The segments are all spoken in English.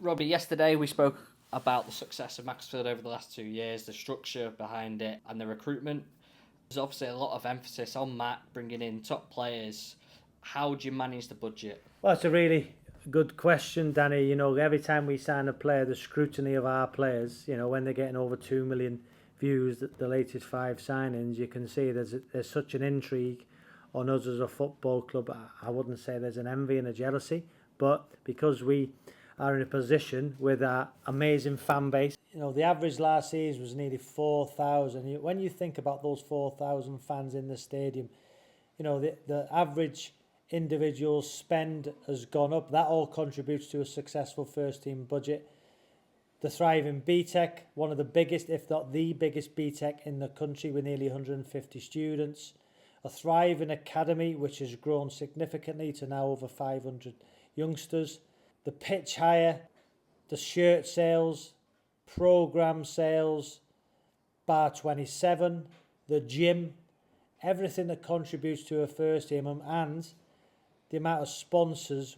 Robbie, yesterday we spoke about the success of Macclesfield over the last 2 years, the structure behind it, and the recruitment. There's obviously a lot of emphasis on Matt bringing in top players. How do you manage the budget? Well, it's a really good question, Danny. Every time we sign a player, the scrutiny of our players, when they're getting over 2 million views, the latest 5 signings, you can see there's such an intrigue on us as a football club. I wouldn't say there's an envy and a jealousy, but because we are in a position with our amazing fan base. The average last season was nearly 4,000. When you think about those 4,000 fans in the stadium, the average individual spend has gone up. That all contributes to a successful first team budget. The thriving BTEC, one of the biggest, if not the biggest BTEC in the country with nearly 150 students. A thriving academy which has grown significantly to now over 500 youngsters. The pitch hire, the shirt sales, programme sales, Bar 27, the gym, everything that contributes to a first team, and the amount of sponsors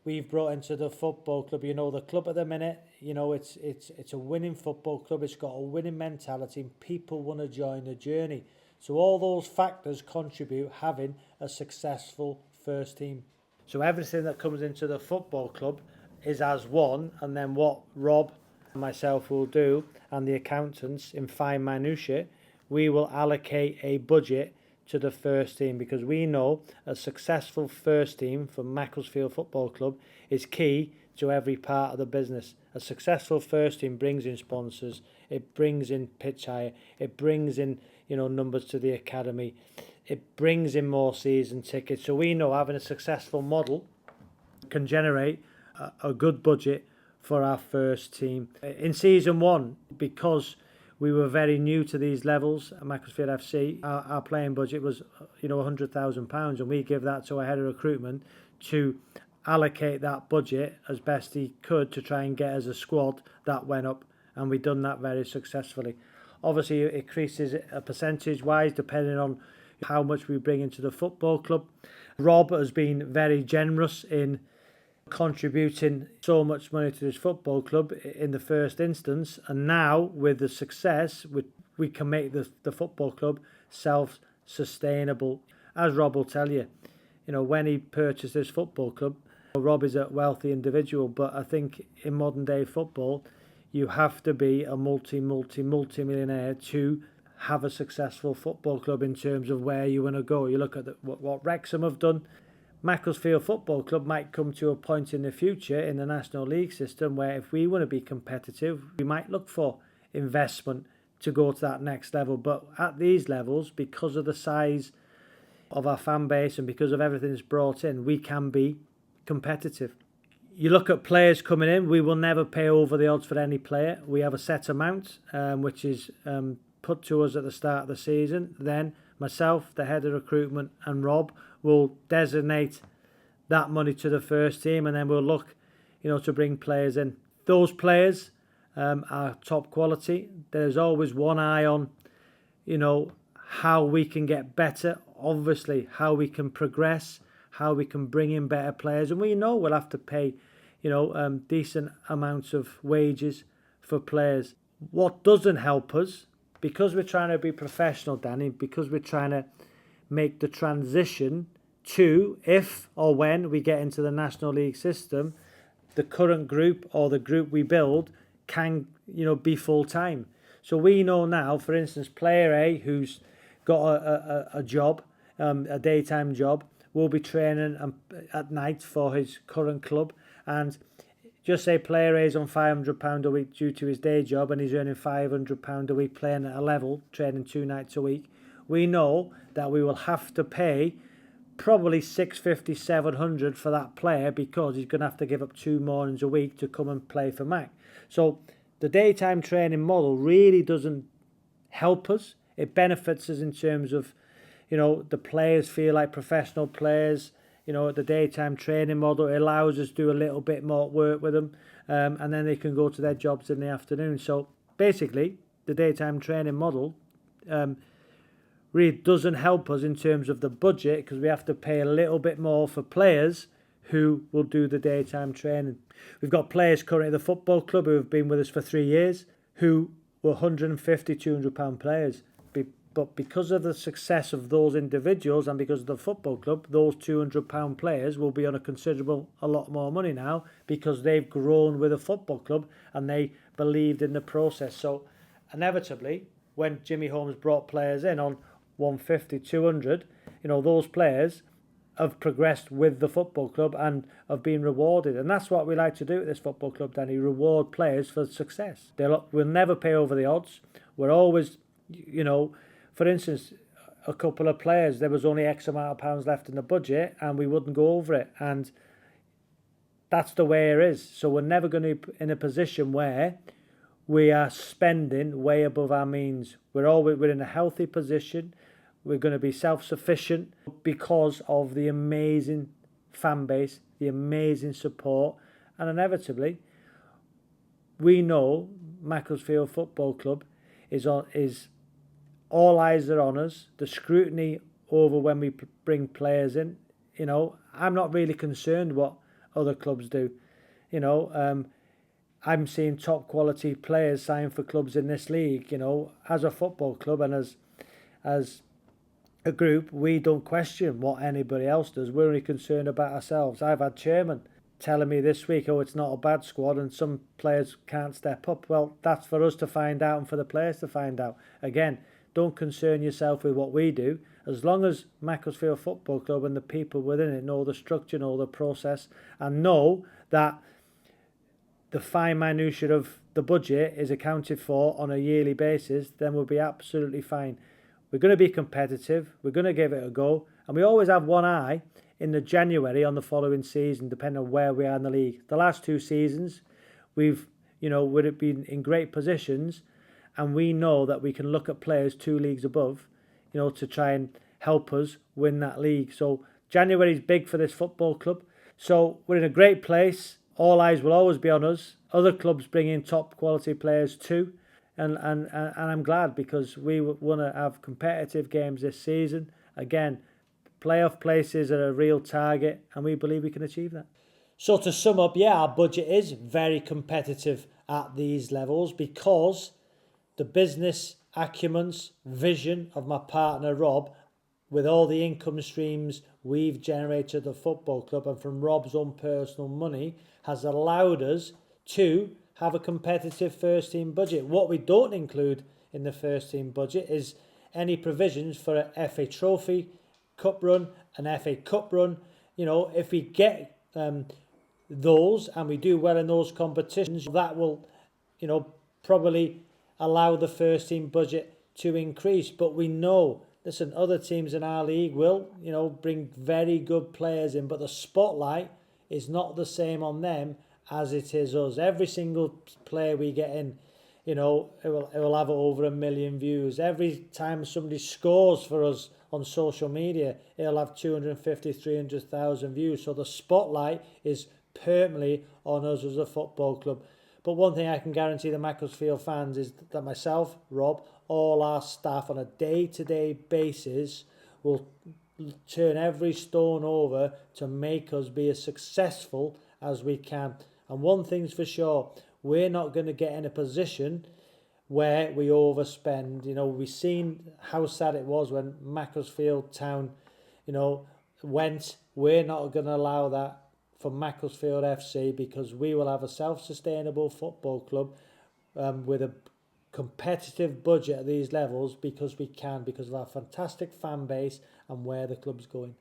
we've brought into the football club. The club at the minute, it's a winning football club. It's got a winning mentality and people want to join the journey. So all those factors contribute having a successful first team. So everything that comes into the football club is as one, and then what Rob and myself will do, and the accountants in fine minutiae, we will allocate a budget to the first team, because we know a successful first team for Macclesfield Football Club is key to every part of the business. A successful first team brings in sponsors, it brings in pitch hire, it brings in numbers to the academy, it brings in more season tickets. So we know having a successful model can generate a good budget for our first team. In season 1, because we were very new to these levels at Macclesfield FC, our playing budget was £100,000, and we give that to our head of recruitment to allocate that budget as best he could to try and get as a squad that went up, and we've done that very successfully. Obviously it increases percentage wise depending on how much we bring into the football club. Rob has been very generous in contributing so much money to this football club in the first instance, and now with the success we can make the football club self-sustainable. As Rob will tell you, when he purchased this football club, Rob is a wealthy individual, but I think in modern day football you have to be a multi-millionaire to have a successful football club in terms of where you want to go. You look at what Wrexham have done. Macclesfield Football Club might come to a point in the future in the National League system where if we want to be competitive, we might look for investment to go to that next level. But at these levels, because of the size of our fan base and because of everything that's brought in, we can be competitive. You look at players coming in, we will never pay over the odds for any player. We have a set amount, which is put to us at the start of the season. Then myself, the head of recruitment, and Rob will designate that money to the first team, and then we'll look, to bring players in. Those players are top quality. There's always one eye on, how we can get better, obviously how we can progress, how we can bring in better players, and we know we'll have to pay, decent amounts of wages for players. What doesn't help us, because we're trying to be professional, Danny, because we're trying to make the transition to, if or when we get into the National League system, the current group or the group we build can, be full-time. So we know now, for instance, player A, who's got a job, a daytime job, will be training at night for his current club, and just say player A is on £500 a week due to his day job and he's earning £500 a week playing at a level, training 2 nights a week. We know that we will have to pay probably £650, £700 for that player, because he's going to have to give up 2 mornings a week to come and play for Mac. So the daytime training model really doesn't help us. It benefits us in terms of, the players feel like professional players. The daytime training model, it allows us to do a little bit more work with them, and then they can go to their jobs in the afternoon. So basically, the daytime training model really doesn't help us in terms of the budget, because we have to pay a little bit more for players who will do the daytime training. We've got players currently at the football club who have been with us for 3 years who were £150, £200 players. But because of the success of those individuals and because of the football club, those £200 players will be on a lot more money now because they've grown with a football club and they believed in the process. So inevitably, when Jimmy Holmes brought players in on 150, 200, those players have progressed with the football club and have been rewarded. And that's what we like to do at this football club, Danny, reward players for success. We'll never pay over the odds. We're always, for instance, a couple of players, there was only X amount of pounds left in the budget and we wouldn't go over it. And that's the way it is. So we're never going to be in a position where we are spending way above our means. We're in a healthy position. We're going to be self-sufficient because of the amazing fan base, the amazing support, and inevitably, we know Macclesfield Football Club is all eyes are on us. The scrutiny over when we bring players in. I'm not really concerned what other clubs do. I'm seeing top quality players sign for clubs in this league. As a football club and as a group, we don't question what anybody else does. We're only concerned about ourselves. I've had chairman telling me this week, it's not a bad squad and some players can't step up. Well, that's for us to find out and for the players to find out. Again, don't concern yourself with what we do. As long as Macclesfield Football Club and the people within it know the structure, know the process, and know that the fine minutiae of the budget is accounted for on a yearly basis, then we'll be absolutely fine. We're going to be competitive. We're going to give it a go. And we always have one eye in the January on the following season, depending on where we are in the league. The last 2 seasons, we've been in great positions, and we know that we can look at players 2 leagues above, to try and help us win that league. So January is big for this football club. So we're in a great place. All eyes will always be on us. Other clubs bring in top quality players too. And I'm glad because we want to have competitive games this season. Again, playoff places are a real target and we believe we can achieve that. So to sum up, our budget is very competitive at these levels because the business acumen's vision of my partner Rob, with all the income streams we've generated at the football club and from Rob's own personal money, has allowed us to have a competitive first team budget. What we don't include in the first team budget is any provisions for a FA Trophy Cup run, an FA Cup run. If we get those and we do well in those competitions, that will, probably allow the first team budget to increase. But we know, listen, other teams in our league will, bring very good players in, but the spotlight is not the same on them as it is us. Every single player we get in, it will have over 1 million views. Every time somebody scores for us on social media, it'll have 250, 300,000 views. So the spotlight is permanently on us as a football club. But one thing I can guarantee the Macclesfield fans is that myself, Rob, all our staff on a day-to-day basis will turn every stone over to make us be as successful as we can. And one thing's for sure, we're not going to get in a position where we overspend. We've seen how sad it was when Macclesfield Town, went. We're not going to allow that for Macclesfield FC because we will have a self-sustainable football club with a competitive budget at these levels because we can, because of our fantastic fan base and where the club's going.